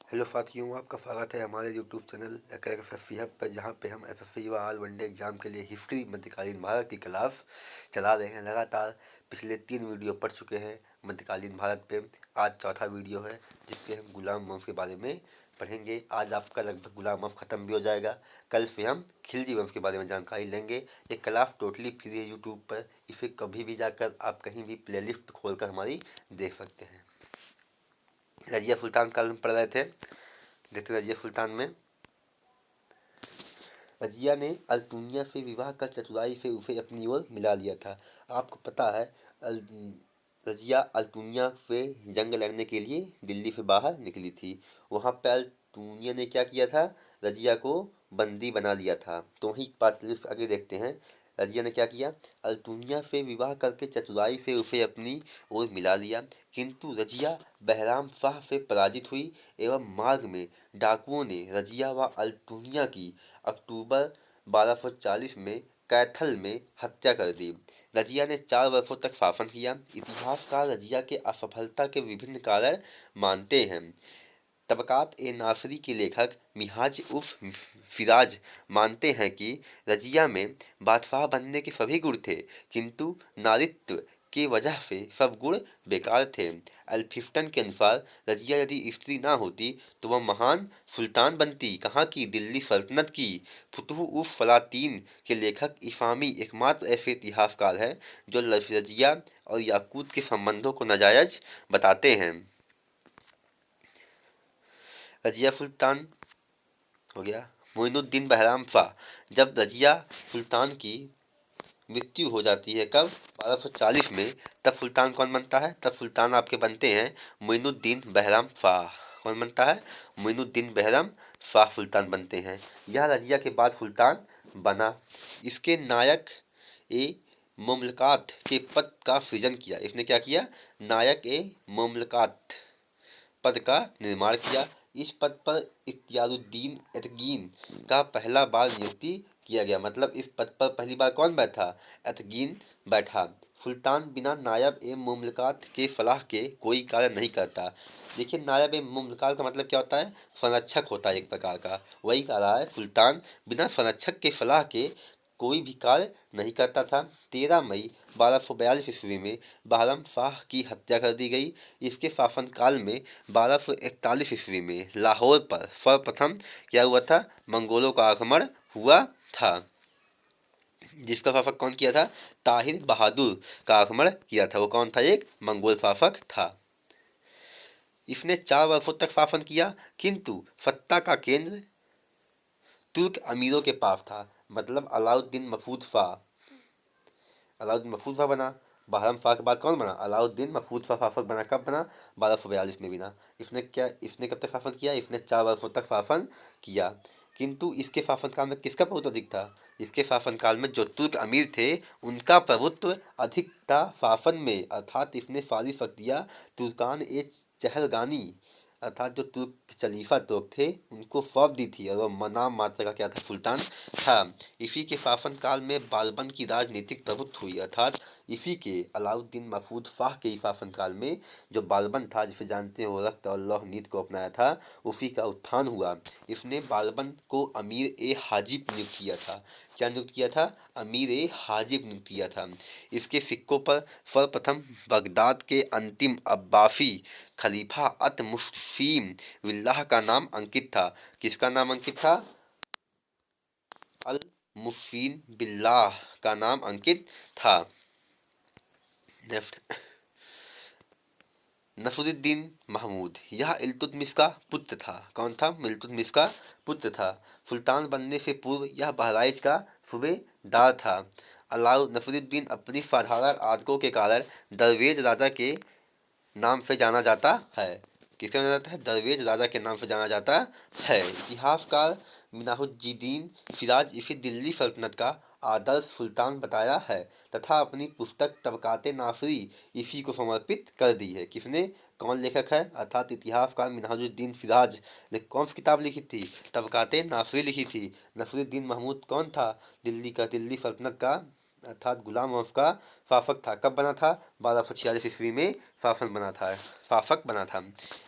Hello साथियों, आपका स्वागत है हमारे यूट्यूब चैनल एफ हब पर, जहाँ पे हम एफएससी व ऑल वनडे एग्जाम के लिए हिस्ट्री मध्यकालीन भारत की क्लास चला रहे हैं। लगातार पिछले 3 वीडियो पढ़ चुके हैं मध्यकालीन भारत पे। आज चौथा वीडियो है जिसपे हम गुलाम वंश के बारे में पढ़ेंगे। आज आपका लगभग गुलाम वंश खत्म भी हो जाएगा। कल से हम खिलजी वंश के बारे में जानकारी लेंगे। ये क्लास टोटली फ्री है यूट्यूब पर, इसे कभी भी जाकर आप कहीं भी प्लेलिस्ट खोल कर हमारी देख सकते हैं। रजिया सुल्तान काल में पढ़ रहे थे। देखते हैं रजिया सुल्तान में रजिया ने अल्तुनिया से विवाह कर चतुराई से उसे अपनी ओर मिला लिया था। आपको पता है रजिया अल्तुनिया से जंग लड़ने के लिए दिल्ली से बाहर निकली थी। वहाँ पर अल्तुनिया ने क्या किया था, रजिया को बंदी बना लिया था। तो वही बात आगे देखते हैं। रजिया ने क्या किया, अल्तुनिया से विवाह करके चतुराई से उसे अपनी ओर मिला लिया, किंतु रजिया बहराम शाह से पराजित हुई एवं मार्ग में डाकुओं ने रजिया व अल्तुनिया की अक्टूबर 1240 में कैथल में हत्या कर दी। रजिया ने 4 वर्षों तक शासन किया। इतिहासकार रजिया के असफलता के विभिन्न कारण मानते हैं। तबकात ए नासरी के लेखक मिहाज उफ फिराज मानते हैं कि रजिया में बादशाह बनने के सभी गुण थे, किंतु नारित्व की वजह से सब गुण बेकार थे। अल्फिस्टन के अनुसार रजिया यदि स्त्री ना होती तो वह महान सुल्तान बनती। कहाँ की, दिल्ली सल्तनत की। फुतुह उफ फलातीन के लेखक इफामी एकमात्र ऐसे इतिहासकार हैं जो रजिया और याकूत के संबंधों को नाजायज बताते हैं। रजिया सुल्तान हो गया। मोइनुद्दीन बहराम शाह, जब रजिया सुल्तान की मृत्यु हो जाती है, कब, 1240 में, तब सुल्तान कौन बनता है, तब सुल्तान आपके बनते हैं मोइनुद्दीन बहराम शाह। कौन बनता है, मोइनुद्दीन बहराम शाह सुल्तान बनते हैं। यह रजिया के बाद सुल्तान बना। इसके नायक ए मुमलकात के पद का सृजन किया। इसने क्या किया, नायक ए मुमलकात पद का निर्माण किया। इस पद पर इख्तियारुद्दीन एतगीन का पहला बार नियुक्ति किया गया। मतलब इस पद पर पहली बार कौन बैठा, एतगीन बैठा। सुल्तान बिना नायब ए मुमलकात के फलाह के कोई कार्य नहीं करता। देखिए, नायब ए मुमलकात का मतलब क्या होता है, संरक्षक होता है एक प्रकार का। वही कह रहा है, सुल्तान बिना संरक्षक के फलाह के कोई भी कार्य नहीं करता था। 13 मई 1242 ईस्वी में बहराम शाह की हत्या कर दी गई। इसके शासनकाल में 1241 ईस्वी में लाहौर पर सर्वप्रथम क्या हुआ था, मंगोलों का आक्रमण हुआ था। जिसका शासक कौन किया था, ताहिर बहादुर का आक्रमण किया था। वो कौन था, एक मंगोल शासक था। इसने 4 वर्षों तक शासन किया, किंतु सत्ता का केंद्र तुर्क अमीरों के पास था। मतलब अलाउद्दीन महमूद शाह, अलाउद्दीन महमूद शाह बना। बहराम शाह के बाद कौन बना, अलाउद्दीन महमूद शाह शासक बना। कब बना, 1242 में बना। इसने कब तक शासन किया, इसने 4 वर्षों तक शासन किया। किंतु इसके शासनकाल में किसका प्रभुत्व अधिक था, इसके शासनकाल में जो तुर्क अमीर थे उनका प्रभुत्व अधिक था शासन में। अर्थात इसने सारी शक्तियाँ तुर्कान ए चहलगानी अर्थात जो तुर्क चलीफा तुर्क थे उनको सौंप दी थी, और वह नाम मात्र का क्या था, सुल्तान था। इसी के शासनकाल में बालबन की राजनीतिक प्रभुत्व हुई। अर्थात इसी के अलाउद्दीन महमूद शाह के शासनकाल में जो बालबन था, जिसे जानते हो रक्त और लौह नीति को अपनाया था, उसी का उत्थान हुआ। इसने बालबन को अमीर ए हाजिब नियुक्त किया था। क्या नियुक्त किया था, अमीर ए हाजिब नियुक्त किया था। इसके सिक्कों पर सर्वप्रथम बगदाद के अंतिम अब्बासी खलीफा अत मुस्लिम बिल्लाह का नाम अंकित था। किसका नाम अंकित था, अल मुस्लिम बिल्लाह का नाम अंकित था। नेक्स्ट, नसरुद्दीन महमूद, यह इल्तुतमिश का पुत्र था। कौन था, इल्तुतमिश का पुत्र था। सुल्तान बनने से पूर्व यह बहराइच का सूबेदार था। नसरुद्दीन अपनी साधारण आदतों के कारण दरवेज राजा के नाम से जाना जाता है। किसके जाना जाता है, दरवेज राजा के नाम से जाना जाता है। इतिहासकार मिनाहुज्जीदीन सिराज इसे दिल्ली सल्तनत का आदर्श सुल्तान बताया है तथा अपनी पुस्तक तबकाते नासरी इसी को समर्पित कर दी है। किसने, कौन लेखक है, अर्थात इतिहासकार मिनहाजुद्दीन सिराज ने कौन सी किताब लिखी थी, तबकाते नासरी लिखी थी। नसरुद्दीन महमूद कौन था, दिल्ली सल्तनत का अर्थात गुलाम वंश का शासक था। कब बना था? 1246 ईस्वी में शासन बना था, शासक बना था।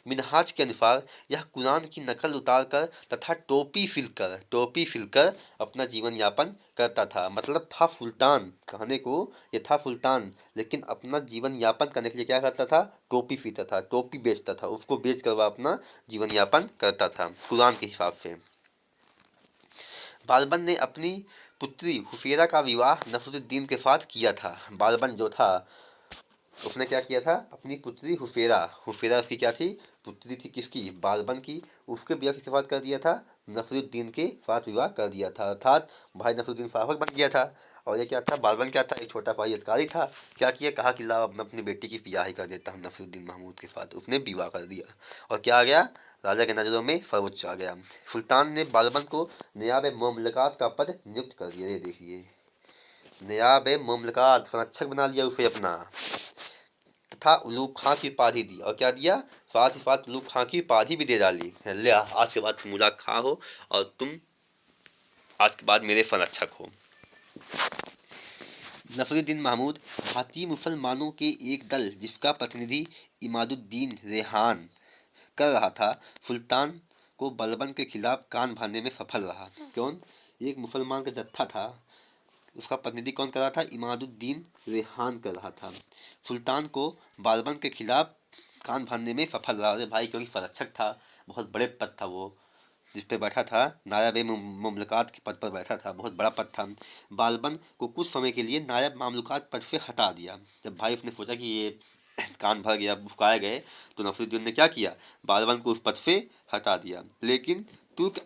मिनहाज के अनुसार यह कुरान की नकल उतार कर तथा टोपी सिलकर अपना जीवन यापन करता था। मतलब था सुल्तान, कहने को ये था सुल्तान, लेकिन अपना जीवन यापन करने के लिए क्या करता था? टोपी सीता था, टोपी बेचता था, उसको बेच कर वह अपना जीवन यापन करता था कुरान के हिसाब से। बालबन ने अपनी पुत्री हुफेरा का विवाह नसरुद्दीन के साथ किया था। बालबन जो था उसने क्या किया था? अपनी पुत्री हुफेरा, हुफेरा उसकी क्या थी? पुत्री थी, किसकी? बालबन की। उसके विवाह किसके साथ कर दिया था? नसरुद्दीन के साथ विवाह कर दिया था। अर्थात भाई नसरुद्दीन शासक बन गया था और ये क्या था? बालबन क्या था? एक छोटा भाई अधिकारी था। क्या किया? कहा कि ला अब मैं अपनी बेटी की ब्याह ही कर देता हूँ नसरुद्दीन महमूद के साथ। उसने विवाह कर दिया और क्या आ गया? राजा के नज़रों में सर्वोच्च आ गया। सुल्तान ने बालबन को नयाब मुमलकात का पद नियुक्त कर दिया। ये देखिए, नयाब मुमलकात, संरक्षक बना लिया उसे अपना, तथा उलूग खां की उपाधि दी। और क्या दिया? साथ ही साथ उलूग खां की उपाधि भी दे डाली। ले आज के बाद तुम उलूग खां हो और तुम आज के बाद मेरे संरक्षक हो। नसरुद्दीन महमूद भारतीय मुसलमानों के एक दल जिसका प्रतिनिधि इमादुद्दीन रेहान कर रहा था, सुल्तान को बलबन के खिलाफ कान भरने में सफल रहा। कौन? एक मुसलमान का जत्था था, उसका प्रतिनिधि कौन कर रहा था? इमादुद्दीन रेहान कर रहा था। सुल्तान को बालबन के खिलाफ कान भरने में सफल रहा। अरे भाई, क्योंकि संरक्षक था, बहुत बड़े पद था वो जिस पे बैठा था, नायब मुमलकात के पद पर बैठा था, बहुत बड़ा पद था। बालबन को कुछ समय के लिए नायब मामलुकात पद से हटा दिया। जब भाई उसने सोचा कि ये कान भर गया, फुसकाए गए, तो नसरुद्दीन ने क्या किया? बालबन को उस पद से हटा दिया। लेकिन तुर्क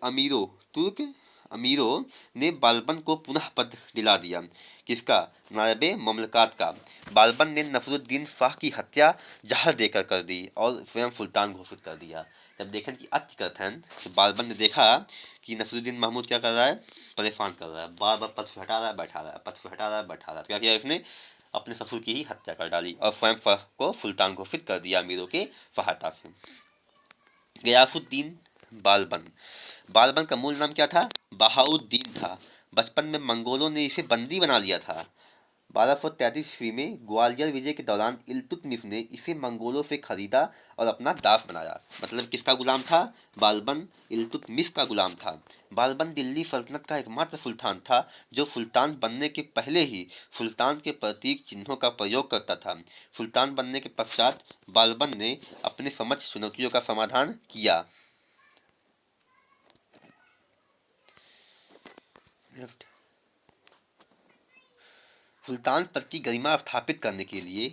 अमीरों ने बालबन को पुनः पद दिला दिया। किसका? नायब ममलकात का। बालबन ने नसरुद्दीन शाह की हत्या जहर देकर कर दी और स्वयं सुल्तान घोषित कर दिया। जब देखें कि अत्यकथन, तो बालबन ने देखा कि नसरुद्दीन महमूद क्या कर रहा है? परेशान कर रहा है, बार बार पद से हटा रहा है, बैठा रहा है, पद से हटा रहा है, बैठा रहा है। क्या किया उसने? अपने ससुर की ही हत्या कर डाली और स्वयं को सुल्तान घोषित कर दिया अमीरों के सहायता से। गयासुद्दीन बालबन। बालबन का मूल नाम क्या था? बहाउद्दीन था। बचपन में मंगोलों ने इसे बंदी बना लिया था। 1233 ईस्वी में ग्वालियर विजय के दौरान इल्तुतमिश ने इसे मंगोलों से खरीदा और अपना दास बनाया। मतलब किसका गुलाम था? बालबन इल्तुतमिश का गुलाम था। बालबन दिल्ली सल्तनत का एकमात्र सुल्तान था जो सुल्तान बनने के पहले ही सुल्तान के प्रतीक चिन्हों का प्रयोग करता था। सुल्तान बनने के पश्चात बालबन ने अपने समक्ष चुनौतियों का समाधान किया। सुल्तान प्रति गरिमा स्थापित करने के लिए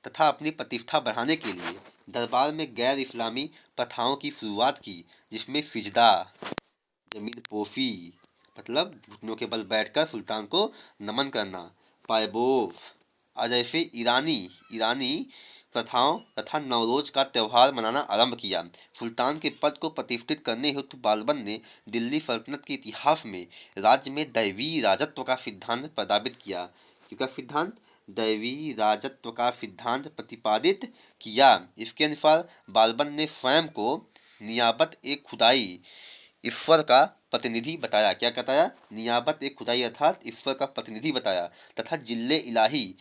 तथा अपनी प्रतिष्ठा बढ़ाने के लिए दरबार में गैर इस्लामी प्रथाओं की शुरुआत की, जिसमें सिजदा, जमीन पोशी, मतलब घुटनों के बल बैठकर सुल्तान को नमन करना, पायबोफ जैसे ईरानी प्रथाओं तथा नवरोज का त्यौहार मनाना आरंभ किया। सुल्तान के पद को प्रतिष्ठित करने हेतु बालबन ने दिल्ली सल्तनत के इतिहास में राज्य में दैवीय राजत्व का सिद्धांत प्रतिपादित किया। क्योंकि सिद्धांत दैवीय राजत्व का सिद्धांत प्रतिपादित किया। इसके अनुसार बालबन ने स्वयं को नियाबत एक खुदाई, ईश्वर का प्रतिनिधि बताया। क्या बताया? नियाबत एक खुदाई अर्थात ईश्वर का प्रतिनिधि बताया तथा जिल्ले इलाही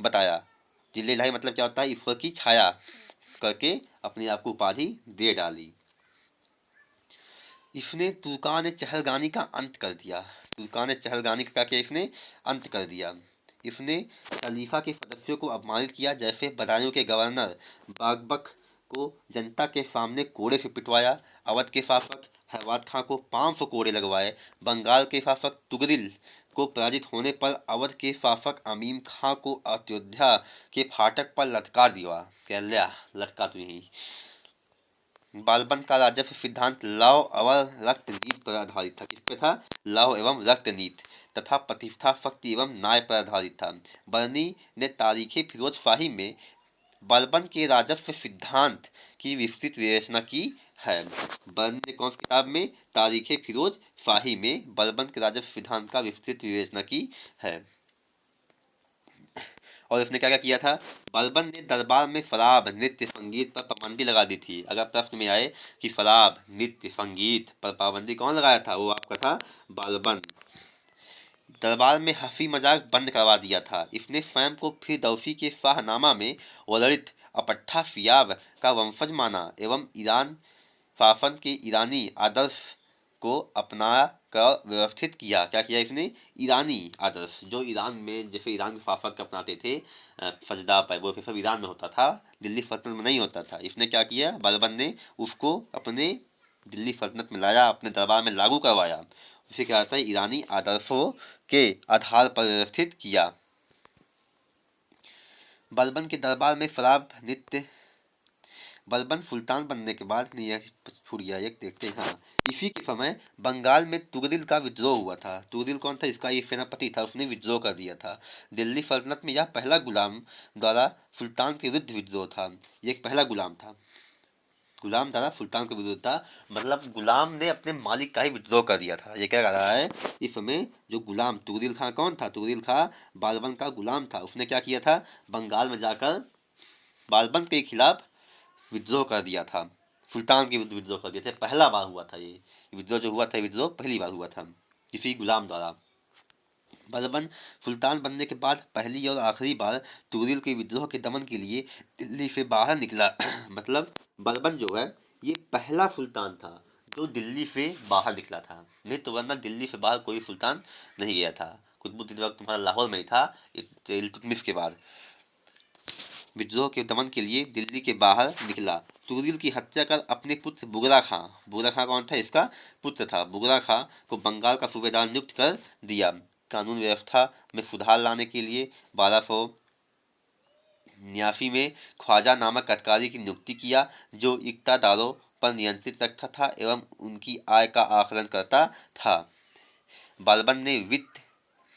बताया। जिल्ले इलाही मतलब क्या होता है? ईश्वर की छाया करके अपने आप को उपाधि दे डाली। इसने तुर्कान चहलगानी का अंत कर दिया। तुर्कान चहलगानी का क्या? इसने अंत कर दिया। इसने खलीफा के सदस्यों को अपमानित किया, जैसे बदायूं के गवर्नर बागबक को जनता के सामने कोड़े से पिटवाया, अवध के शासक हैवात खां को 500 कोड़े लगवाए, बंगाल के शासक तुगरिल को पराजित होने पर अवध के शासक अमीन खां को अयोध्या के फाटक पर लटका दिया। क्या लिया? लटका तू ही। बालबन का राजस्व सिद्धांत लौ एवं रक्त नीति पर आधारित था। किस पे था? लौ एवं रक्त नीति तथा प्रतिष्ठा शक्ति एवं न्याय पर आधारित था। बर्नी ने तारीख फिरोज शाही में बालबन के राजस्व सिद्धांत की विस्तृत विवेचना की है। बर्नी ने कौन सी किताब में? तारीख फिरोज शाही में बालबन के राजस्व सिद्धांत का विस्तृत विवेचना की है। और उसने क्या क्या किया था? बालबन ने दरबार में शराब, नृत्य, संगीत पर पाबंदी लगा दी थी। अगर प्रश्न में आए कि शराब, नृत्य, संगीत पर पाबंदी कौन लगाया था? वो आपका था बालबन। दरबार में हंसी मजाक बंद करवा दिया था। इसने स्वयं को फिरदौसी के शाहनामा में वर्णित अपट्ठा फियाब का वंशज माना एवं ईरान शासन के ईरानी आदर्श को अपना कर व्यवस्थित किया। क्या किया इसने? ईरानी आदर्श, जो ईरान में जैसे ईरान के शासक अपनाते थे, सजदा पैगो सब ईरान में होता था, दिल्ली सल्तनत में नहीं होता था। इसने क्या किया? बलबन ने उसको अपने दिल्ली सल्तनत में लाया, अपने दरबार में लागू करवाया। उसे क्या कहता है? ईरानी आदर्शों के आधार पर व्यवस्थित किया। बलबन के दरबार में शराब नित्य बलबन सुल्तान बनने के बाद एक देखते हैं। हाँ, इसी के समय बंगाल में तुगरिल का विद्रोह हुआ था। तुगरिल कौन था? इसका ये सेनापति था, उसने विद्रोह कर दिया था। दिल्ली सल्तनत में यह पहला गुलाम द्वारा सुल्तान के विरुद्ध विद्रोह था। ये एक पहला गुलाम था, गुलाम द्वारा सुल्तान के विरुद्ध था, मतलब गुलाम ने अपने मालिक का ही विद्रोह कर दिया था। ये क्या कह रहा है? इस समय जो गुलाम तुगरिल खां कौन था? तुगरिल खां बालबन का गुलाम था। उसने क्या किया था? बंगाल में जाकर बालबन के खिलाफ विद्रोह कर दिया था, सुल्तान के विरुद्ध विद्रोह कर दिया था। पहला बार हुआ था ये विद्रोह, जो हुआ था विद्रोह पहली बार हुआ था किसी गुलाम द्वारा। बलबन सुल्तान बनने के बाद पहली और आखिरी बार तुगरिल के विद्रोह के दमन के लिए दिल्ली से बाहर निकला। मतलब बलबन जो है ये पहला सुल्तान था जो दिल्ली से बाहर निकला था, नहीं तो वरना दिल्ली से बाहर कोई सुल्तान नहीं गया था। कुतुबुद्दीन वक्त तुम्हारा लाहौर में ही था इल्तुतमिश के बाद। विद्रोह के दमन के लिए दिल्ली के बाहर निकला। तुगरिल की हत्या कर अपने पुत्र बुगरा खां कौन था? इसका पुत्र था। बुगरा खां को बंगाल का सूबेदार नियुक्त कर दिया। कानून व्यवस्था में सुधार लाने के लिए 1289 में ख्वाजा नामक अधिकारी की नियुक्ति किया, जो इक्तादारों पर नियंत्रित रखता था एवं उनकी आय का आकलन करता था। बलबन ने वित्त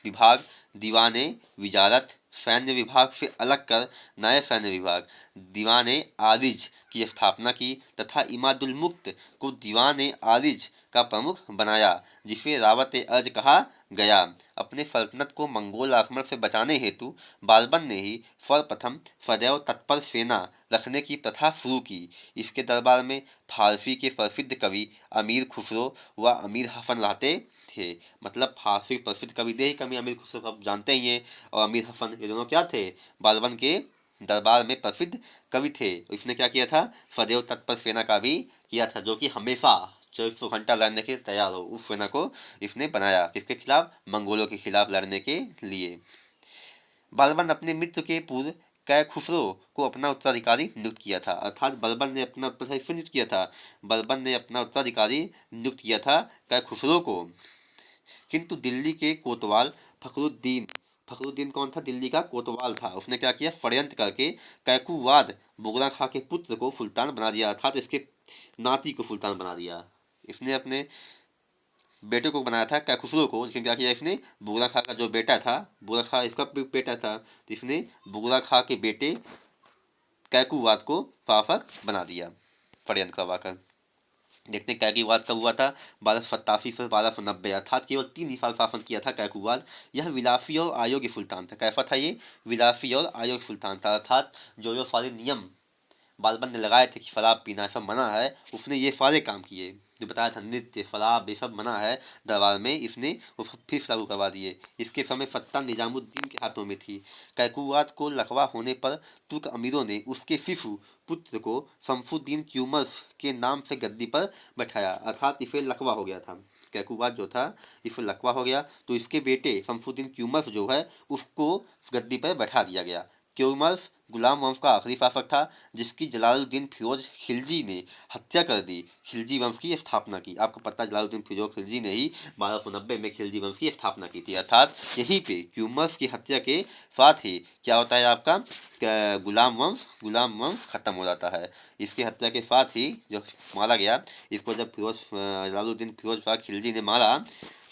विभाग, दीवाने विजारत, सैन्य विभाग से अलग कर नए सैन्य विभाग दीवाने आरिज की स्थापना की तथा इमादुल मुक्त को दीवाने आरिज का प्रमुख बनाया, जिसे रावत अर्ज कहा गया। अपने सल्तनत को मंगोल आक्रमण से बचाने हेतु बालबन ने ही सर्वप्रथम सदैव तत्पर सेना रखने की प्रथा शुरू की। इसके दरबार में फारसी के प्रसिद्ध कवि अमीर खुसरो व अमीर हसन रहते थे। मतलब फारसी प्रसिद्ध कवि थे कवि अमीर खुसरो, आप जानते ही हैं, और अमीर हसन, ये दोनों क्या थे? बालबन के दरबार में प्रसिद्ध कवि थे। इसने क्या किया था? सदैव तत्पर सेना का भी किया था, जो कि हमेशा 24 घंटा लड़ने के तैयार हो, उस सेना को इसने बनाया। किसके खिलाफ? मंगोलों के खिलाफ लड़ने के लिए। बालबन अपने मित्र के पूर्व कै खुसरो को अपना उत्तराधिकारी नियुक्त किया था। अर्थात बलबन ने अपना उत्तराधिकारी नियुक्त किया था, बलबन ने अपना उत्तराधिकारी नियुक्त किया था कै खुसरो को। किंतु दिल्ली के कोतवाल फखरुद्दीन कौन था? दिल्ली का कोतवाल था। उसने क्या किया? षड्यंत्र करके कैकुवाद बुगरा खां के पुत्र को सुल्तान बना दिया, अर्थात इसके नाती को सुल्तान बना दिया। इसने अपने बेटे को बनाया था कैखुसरो को, लेकिन क्या किया इसने? बुगरा खां का जो बेटा था, बुगरा खां इसका बेटा था, तो इसने बुगरा खां के बेटे कैकुवाद को शासक बना दिया षड्यंत्र करवाकर। देखते हैं कैकुवाद कब हुआ था? 1287 से 1290, अर्थात केवल 3 ही साल शासन किया था कैकुवाद। यह विलासी और अयोग्य सुल्तान था। कैसा था ये? विलासी और अयोग्य सुल्तान था, अर्थात जो जो सारे नियम बालबन ने लगाए थे कि शराब पीना सब मना है, उसने ये सारे काम किए। जो बताया था नृत्य शराब ये सब मना है दरबार में, इसने वो फिर लागू करवा दिए। इसके समय सत्ता निजामुद्दीन के हाथों में थी। कैकुवाद को लकवा होने पर तुर्क अमीरों ने उसके शिशु पुत्र को शमसुद्दीन क्यूमर्स के नाम से गद्दी पर बैठाया, अर्थात इसे लकवा हो गया था। कैकुवाद जो था इसे लकवा हो गया, तो इसके बेटे शमसुद्दीन क्यूमर्स जो है उसको गद्दी पर बैठा दिया गया। क्यूमर्स गुलाम वंश का आखिरी शासक था, जिसकी जलालुद्दीन फिरोज खिलजी ने हत्या कर दी। खिलजी वंश की स्थापना की। आपको पता है जलालुद्दीन फिरोज खिलजी ने ही 1290 में खिलजी वंश की स्थापना की थी। अर्थात यहीं पे क्यूमर्स की हत्या के साथ ही क्या होता है आपका? गुलाम वंश खत्म हो जाता है। इसकी हत्या के साथ ही जो मारा गया, इसको जब जलालुद्दीन फिरोज शाह खिलजी ने मारा,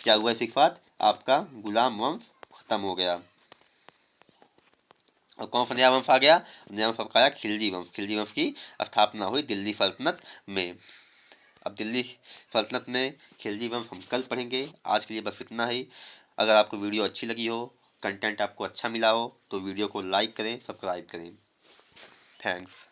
क्या हुआ? इसके साथ आपका गुलाम वंश खत्म हो गया। और कौन सा नया वंश आ गया? नया वंश आपका आया खिलजी वंश। खिलजी वंश की स्थापना हुई दिल्ली सल्तनत में। अब दिल्ली सल्तनत में खिलजी वंश हम कल पढ़ेंगे। आज के लिए बस इतना ही। अगर आपको वीडियो अच्छी लगी हो, कंटेंट आपको अच्छा मिला हो, तो वीडियो को लाइक करें, सब्सक्राइब करें। थैंक्स।